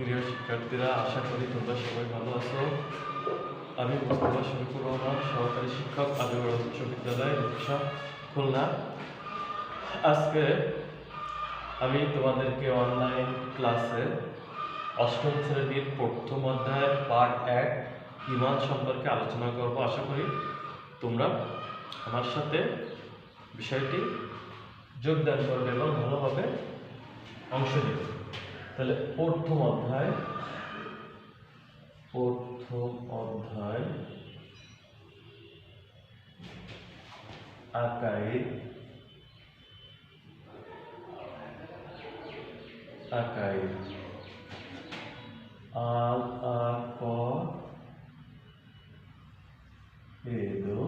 প্রিয় শিক্ষার্থীরা, আশা করি তোমরা সবাই ভালো আছো। আমি মোস্তফা শরীফুর রহমান, সহকারী শিক্ষক, আদিবাড়ি উচ্চ বিদ্যালয়, রূপসা, খুলনা। আজকে আমি তোমাদেরকে অনলাইন ক্লাসে অষ্টম শ্রেণীর প্রথম অধ্যায়ের পার্ট 1 ঈমান সম্পর্কে আলোচনা করব। আশা করি তোমরা আমার সাথে বিষয়টি যোগদান করবে এবং ভালোভাবে অংশ নেবে। তাহলে প্রথম অধ্যায় আকাইদ আল আকাইদু।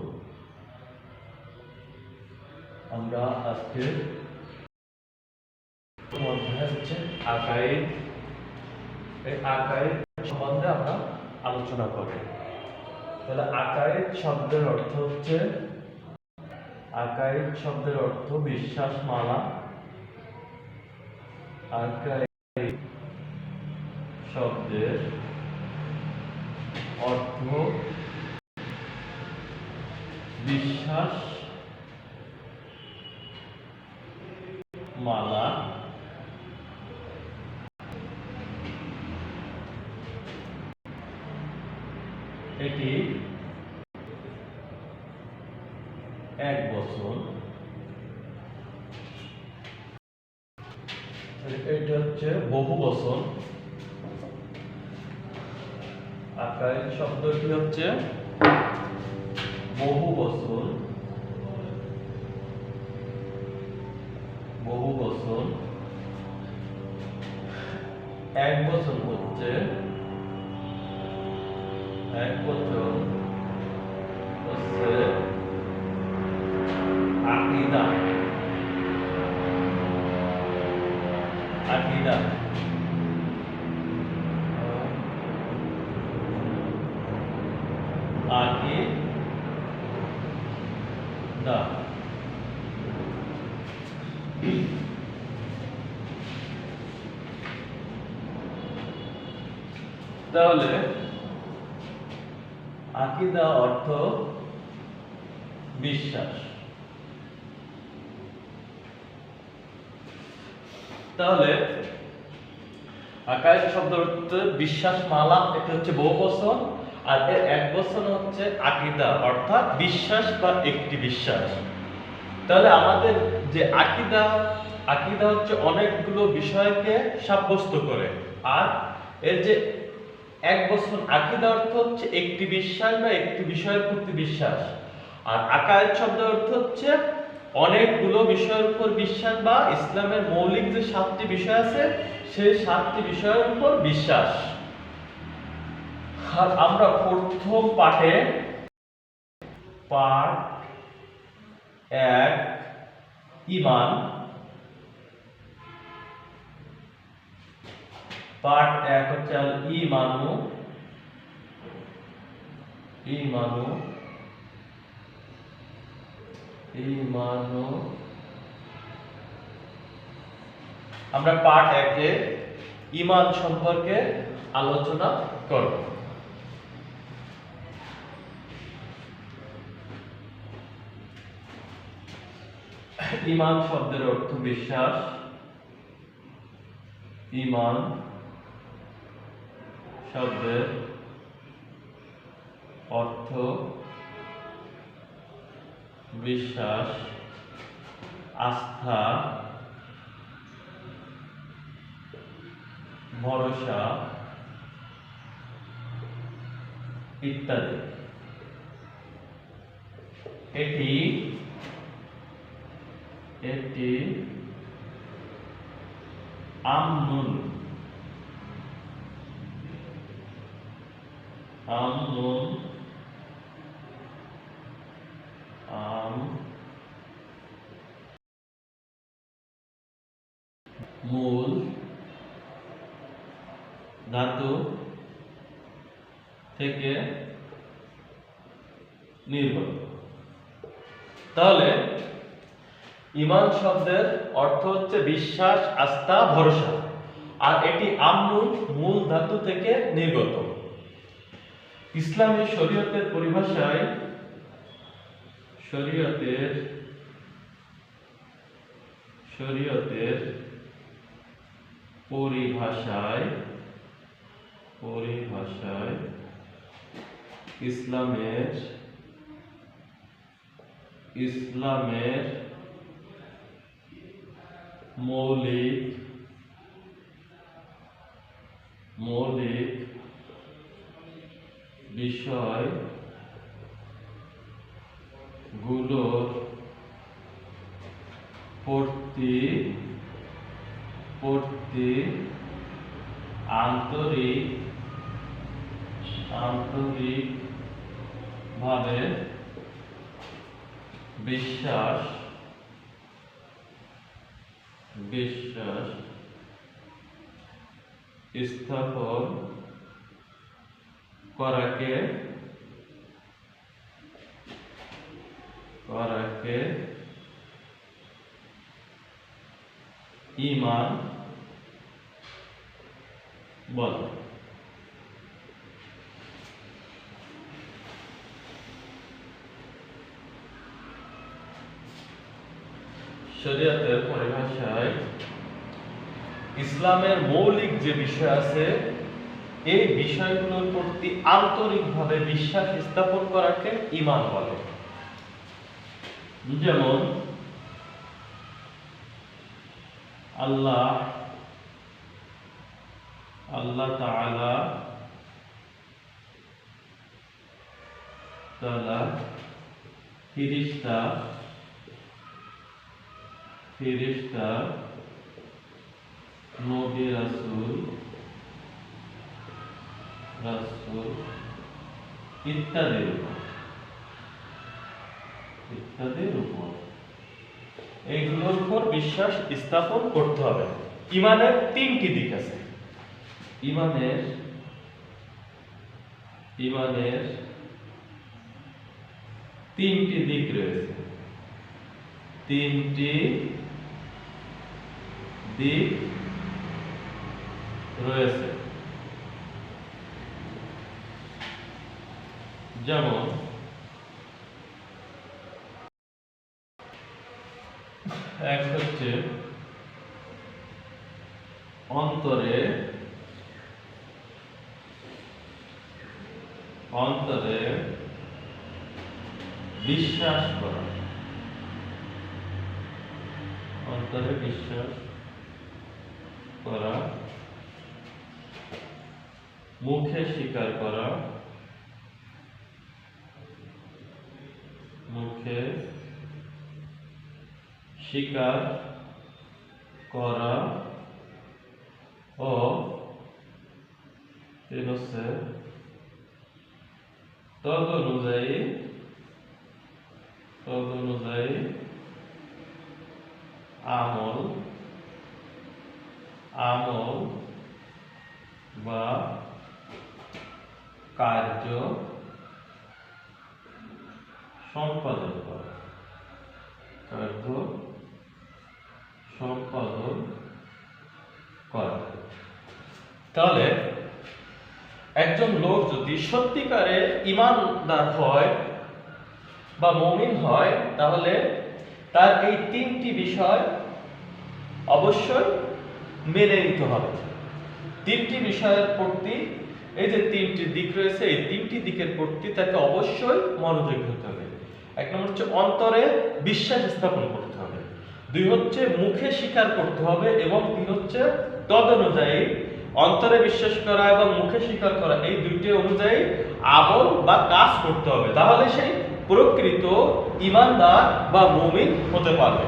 আমরা আজকে অধ্যায় হচ্ছে আকাইদ। এই আকাইদ সম্বন্ধে আমরা আলোচনা করব। তাহলে আকাইদ শব্দের অর্থ হচ্ছে, আকাইদ শব্দের অর্থ বিশ্বাস মালা। আকাইদ শব্দের অর্থ বিশ্বাস মালা। এটি 1 বছর। এটা হচ্ছে বহু বছর। আকাইদ শব্দটি হচ্ছে বহু বছর। 1 বছর হচ্ছে 1 বছর হচ্ছে আকিদা। আকিদা আকিদা। তাহলে আকিদা অর্থ বিশ্বাস। তাহলে আকাইদ শব্দ হচ্ছে বিশ্বাস মালা। এটা হচ্ছে বহু বছর, আর এর 1 বছর হচ্ছে আকিদা, অর্থাৎ বিশ্বাস বা একটি বিশ্বাস। তাহলে আমাদের যে আকিদা হচ্ছে অনেকগুলো বিষয়কে সাব্যস্ত করে, আর এর যে 1 বছর আকিদা অর্থ হচ্ছে একটি বিশ্বাস বা একটি বিষয়ের প্রতি বিশ্বাস। আর আকাইদ শব্দের অর্থ হচ্ছে অনেকগুলো বিষয়ের উপর বিশ্বাস, বা ইসলামের মৌলিক যে 7টি বিষয় আছে সেই 7টি বিষয়ের উপর বিশ্বাস। আর আমরা প্রথম পাঠে পার্ট 1 ঈমান, পার্ট 1 হচ্ছে আল ঈমানু। আমরা পার্ট 1 এ ঈমান সম্পর্কে আলোচনা করব। ঈমান শব্দের অর্থ বিশ্বাস। ঈমান শব্দের অর্থ বিশ্বাস, আস্থা, ভরসা ইত্যাদি। এটি আমনুন মূল ধাতু থেকে নির্ভর। তাহলে ঈমান শব্দের অর্থ হচ্ছে বিশ্বাস, আস্থা, ভরসা। আর এটি আমনুন মূল ধাতু থেকে নির্গত। ইসলামী শরীয়তের পরিভাষায় ইসলামের মৌলিক বিষয়গুলোর প্রতি আন্তরিকভাবে বিশ্বাস স্থাপন করাকে ঈমান বলে। শরীয়তের পরিভাষায় ইসলামের মৌলিক যে বিষয় আছে এই বিষয়গুলোর প্রতি আন্তরিকভাবে বিশ্বাস স্থাপন করাকে ঈমান বলে। যেমন আল্লাহ তাআলা ফেরেশতা নবী রাসূল ইত্যাদির উপর এইগুলোর উপর বিশ্বাস স্থাপন করতে হবে। ঈমানের তিনটি দিক আছে। ঈমানের তিনটি দিক রয়েছে। যেমন এক হচ্ছে অন্তরে বিশ্বাস করা, মুখে স্বীকার করা, ও তদনুযায়ী আমল বা কার্য সম্পাদন করা। তাহলে একজন লোক যদি সত্যিকারে ঈমানদার হয় বা মুমিন হয় তাহলে তার এই তিনটি বিষয় অবশ্যই মেনে নিতে হবে। তিনটি বিষয়ের প্রতি এই যে তিনটি দিক রয়েছে এই তিনটি দিকের প্রতি তাকে অবশ্যই মনোযোগী হতে হবে। এক নম্বর হচ্ছে অন্তরে বিশ্বাস স্থাপন করতে হবে, দুই হচ্ছে মুখে স্বীকার করতে হবে এবং তিন হচ্ছে তদনুযায়ী অন্তরে বিশ্বাস করা এবং মুখে স্বীকার করা এই দুইটি অনুযায়ী আমল বা কাজ করতে হবে। তাহলে সেই প্রকৃত ঈমানদার বা মুমিন হতে পারবে।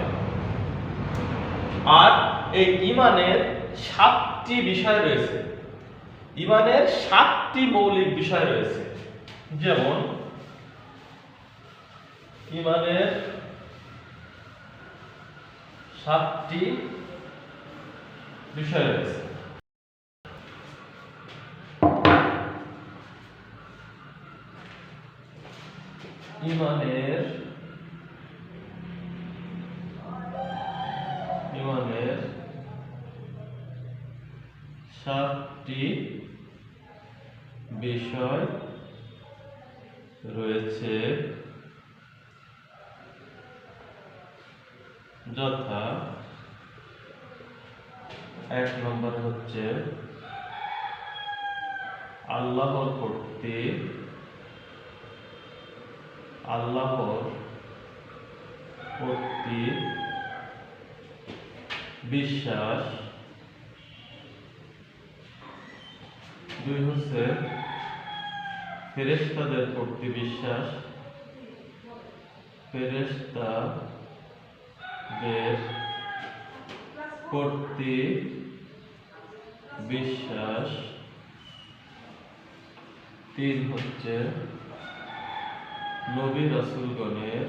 আর এই ঈমানের 7টি বিষয় রয়েছে। ঈমানের 7টি মৌলিক বিষয় রয়েছে। যেমন ঈমানের 7টি বিষয় রয়েছে। ঈমানের 7টি 7টি বিষয় রয়েছে, যথা 1 নম্বর হচ্ছে আল্লাহর প্রতি বিশ্বাস। 2 হচ্ছে ফেরেশতাদের প্রতি বিশ্বাস, ফেরেশতাদের প্রতি বিশ্বাস। 3 হচ্ছে নবী রাসূলগণের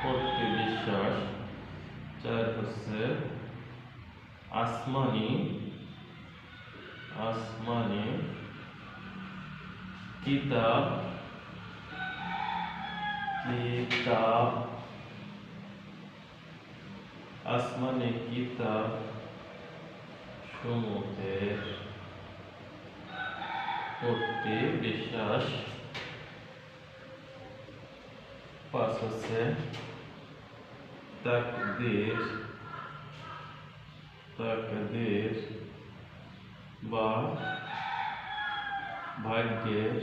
প্রতি বিশ্বাস। 4 হচ্ছে আসমানি কিতাব সমূহের প্রতি বিশ্বাস। 5 হচ্ছে তাকদীর বা ভাগ্যের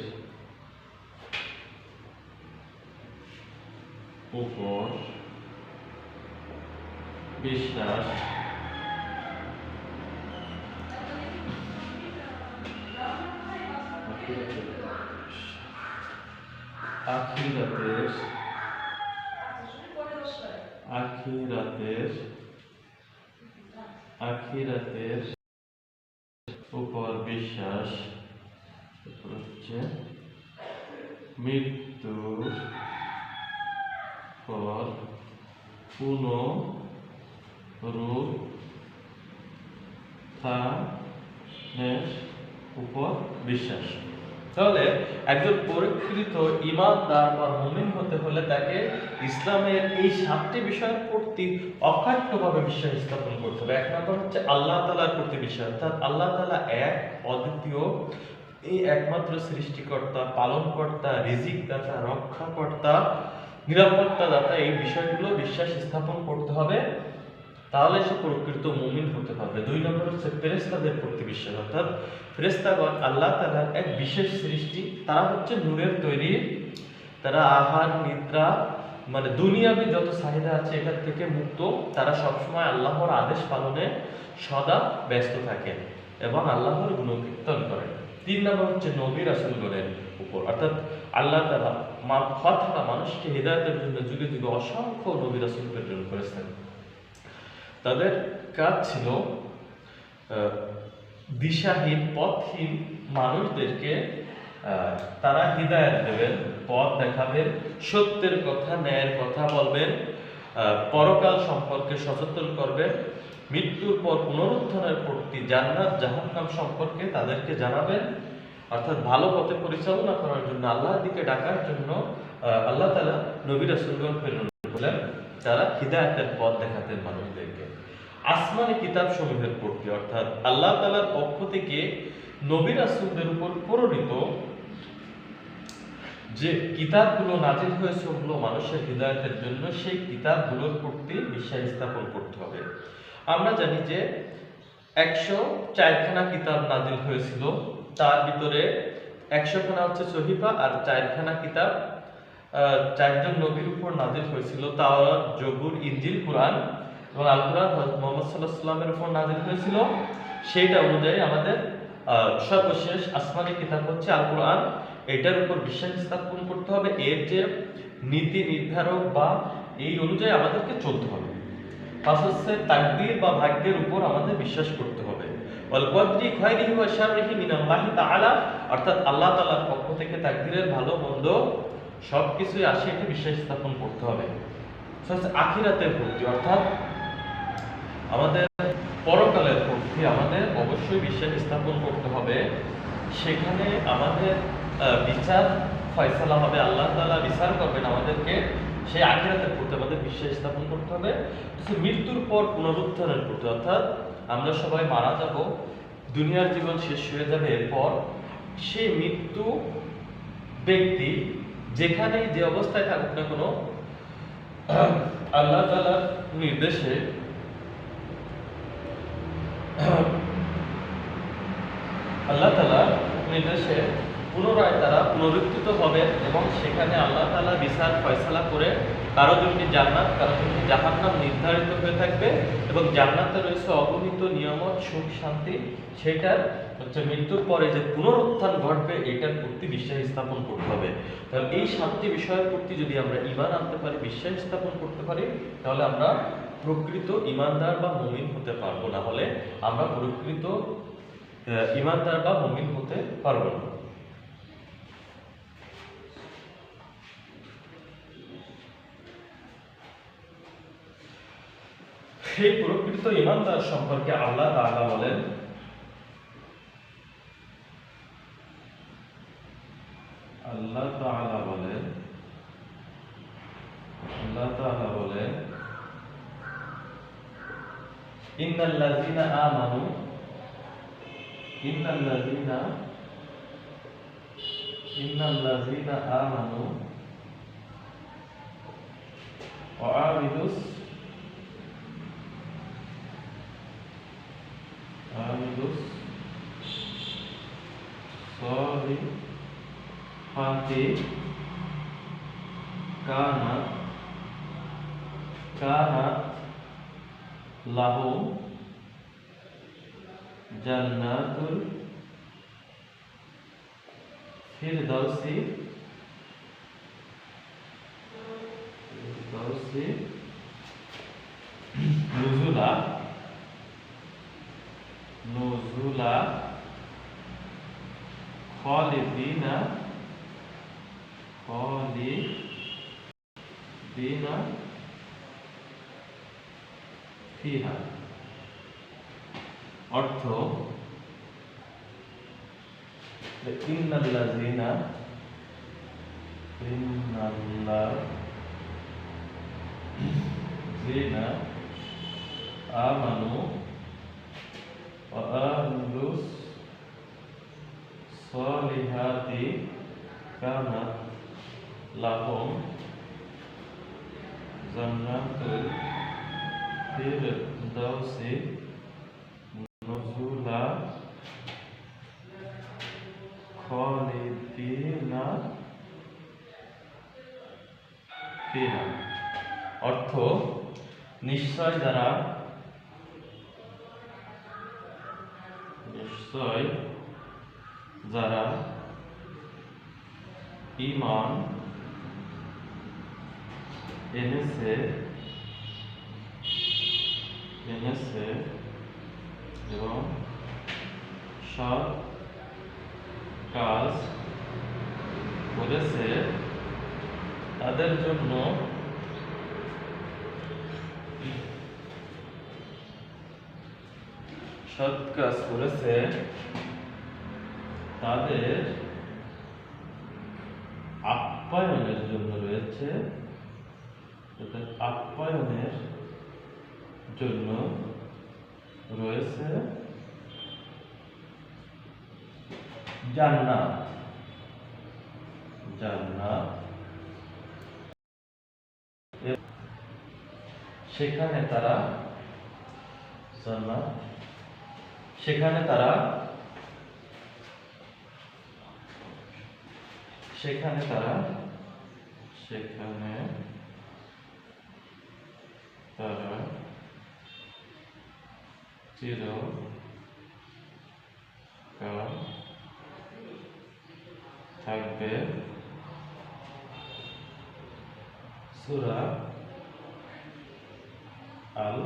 উপর বিশ্বাস। আখিরাতের উপর বিশ্বাস। হচ্ছে মৃত্যুর পর পুনরুত্থানের উপর বিশ্বাস। তাহলে একজন পরীক্ষিত ঈমানদার বা মুমিন হতে হলে তাকে ইসলামের এই 7টি বিষয়ের প্রতি অকাট্যভাবে বিশ্বাস স্থাপন করতে হবে। 1 নম্বর হচ্ছে আল্লাহ তাআলার প্রতি বিশ্বাস, অর্থাৎ আল্লাহ তাআলা এক, অদ্বিতীয়, এই একমাত্র সৃষ্টিকর্তা, পালনকর্তা, রিজিকদাতা, রক্ষাকর্তা, নিরাপত্তাদাতা। এই বিষয়গুলো বিশ্বাস স্থাপন করতে হবে, তাহলে সে প্রকৃত মুমিন হতে পারবে। 2 নম্বর হচ্ছে ফেরেশতাদের প্রতি বিশ্বাস, অর্থাৎ ফেরেশতাগণ আল্লাহ তাআলার এক বিশেষ সৃষ্টি। তারা হচ্ছে নূরের তৈরি। তারা আহার নিদ্রা মানে দুনিয়াবী যত চাহিদা আছে এটার থেকে মুক্ত। তারা সবসময় আল্লাহর আদেশ পালনে সদা ব্যস্ত থাকেন এবং আল্লাহর গুণকীর্তন করেন। 3 নম্বর হচ্ছে নবী রাসূলগণের উপর, অর্থাৎ আল্লাহ তাআলা মানুষকে হিদায়াতের জন্য যুগে যুগে অসংখ্য নবী রাসূল প্রেরণ করেছেন। তাদের কাজ ছিল দিশাহীন, পথহীন মানুষদেরকে তারা হিদায়াত দেবেন, পথ দেখাবেন, সত্যের কথা, ন্যায়ের কথা বলবেন, পরকাল সম্পর্কে সচেতন করবেন, মৃত্যুর পর পুনরুত্থানের প্রতি, জান্নাত জাহান্নাম সম্পর্কে তাদেরকে জানাবেন। অর্থাৎ ভালো পথে পরিচালনা করার জন্য, আল্লাহর দিকে ডাকার জন্য আল্লাহ তাআলা নবী রাসূলগণ প্রেরণ করলেন, যারা হিদায়াতের পথ দেখাতেন মানুষদেরকে। আসমানি কিতাব সমূহের প্রতি, অর্থাৎ আল্লাহ তাআলার পক্ষ থেকে নবী রাসূলদের উপর প্রেরিত যে কিতাবগুলো নাজিল হয়েছে ওগুলো মানুষের হিদায়াতের জন্য, সেই কিতাবগুলোর প্রতি বিশ্বাস স্থাপন করতে হবে। আমরা জানি যে 104খানা কিতাব নাজিল হয়েছিল, তার ভিতরে 100খানা হচ্ছে সহিফা আর 4খানা কিতাব 4জন নবীর উপর নাজিল হয়েছিল। তাওরাত, জবুর, ইনজিল, কুরআন এবং আল কুরআন হযরত মুহাম্মদ সাল্লাল্লাহু আলাইহি ওয়াসাল্লামের উপর নাজিল হয়েছিল। সেইটা অনুযায়ী আমাদের সর্বশেষ আসমানি কিতাব হচ্ছে আল কুরআন, এটার উপর বিশ্বাস স্থাপন করতে হবে। এর যে নীতি নির্ধারক বা এই অনুযায়ী আমাদেরকে চলতে হবে। 5 হচ্ছে তাকদীর বা ভাগ্যের উপর আমাদের বিশ্বাস করতে হবে। ওয়াল কদরি খায়রিহি ওয়া শাররিহি মিনাল্লাহি তাআলা, অর্থাৎ আল্লাহ তাআলার পক্ষ থেকে তাকদীরের ভালো মন্দ সবকিছুই আসে, এটি বিশ্বাস স্থাপন করতে হবে। আখিরাতের প্রতি, অর্থাৎ আমাদের পরকালের প্রতি আমাদের অবশ্যই বিশ্বাস স্থাপন করতে হবে। সেখানে আমাদের বিচার ফয়সালা হবে, আল্লাহ তাআলা বিচার করবেন আমাদেরকে সেই আখিরাতের প্রতি আমাদের বিশ্বাস স্থাপন করতে হবে। মৃত্যুর পর পুনরুত্থানের প্রতি, অর্থাৎ আমরা সবাই মারা যাব, দুনিয়ার জীবন শেষ হয়ে যাবে, এরপর সেই মৃত্যু ব্যক্তি যেখানেই যে অবস্থায় থাকুক না কোনো, আল্লাহ তাআলার নির্দেশে আল্লাহ তাআলার নির্দেশে পুনরায় তারা পুনরুত্থিত হবে এবং সেখানে আল্লাহ তাআলা বিচার ফয়সালা করে কারো জন্য জান্নাত, কারো জন্য জাহান্নাম নির্ধারিত হয়ে থাকবে এবং জান্নাতে রয়েছে অগণিত নিয়ামত, সুখ, শান্তি। সেটার মৃত্যুর পরে যে পুনরুত্থান ঘটবে এটার প্রতি বিশ্বাস স্থাপন করতে হবে। তাহলে এই 7টি বিষয়ের প্রতি যদি আমরা ঈমান আনতে পারি, বিশ্বাস স্থাপন করতে পারি, তাহলে আমরা প্রকৃত ঈমানদার বা মুমিন হতে পারবো, না হলে আমরা প্রকৃত ঈমানদার বা মুমিন হতে পারবো না। সেই প্রকৃত ঈমানদার সম্পর্কে আল্লাহ তাআলা বলেন, আল্লাহ তাআলা বলেন ইন্নাল্লাযীনা আমানু ওয়া আমিলুস সলিহাতি কানাত লাহুম জান্নাতুল ফিরদাউসি নুজুলা খালিদিনা ফিহা। অর্থ, ইন্নাল্লাযীনা আমানু ওয়া আমিলুস সলিহাতি কানাত লাহুম জান্নাতুল ফিরদাউসি নুজুলা খালিদিনা ফিহা। অর্থ, নিশ্চয় যারা ঈমান এনেছে এবং সৎ কাজ করেছে, তাদের জন্য সৎ কাজ করেছে তাদের আপ্যায়নের জন্য রয়েছে, জান্নাত। সেখানে তারা চিরকাল থাকবে। সূরা আল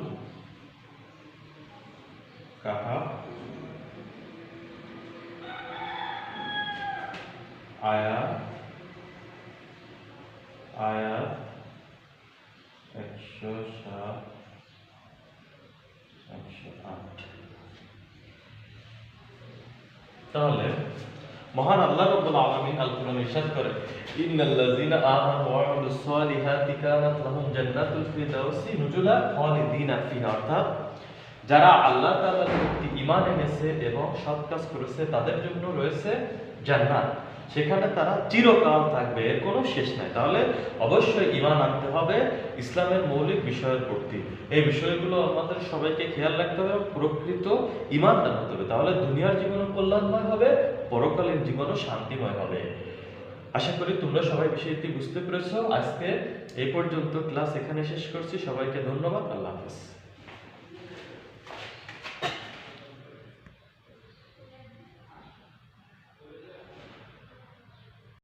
কাহাফ আয়াত 107-108। তাহলে মহান আল্লাহ রাব্বুল আলামিন আল কোরআনে ইরশাদ করে, ইন্নাল্লাযীনা আমানু ওয়া আমিলুস সালিহাতি কানাত লাহুম জান্নাতুল ফিরদাউসি নুজুলা খালিদিনা ফিহা। অর্থাৎ যারা আল্লাহ তাআলার প্রতি ঈমান এনেছে এবং সৎ কাজ করেছে তাদের জন্য রয়েছে জান্নাত, সেখানে তারা চিরকাল থাকবে, এর কোনো শেষ নাই। তাহলে অবশ্যই ঈমান আনতে হবে ইসলামের মৌলিক বিষয়ের প্রতি। এই বিষয়গুলো আমাদের সবাইকে খেয়াল রাখতে হবে, প্রকৃত ঈমান হতে হবে। তাহলে দুনিয়ার জীবনও কল্যাণময় হবে, পরকালীন জীবনও শান্তিময় হবে। আশা করি তোমরা সবাই বিষয়টি বুঝতে পেরেছো। আজকে এই পর্যন্ত ক্লাস এখানে শেষ করছি। সবাইকে ধন্যবাদ। আল্লাহ হাফেজ।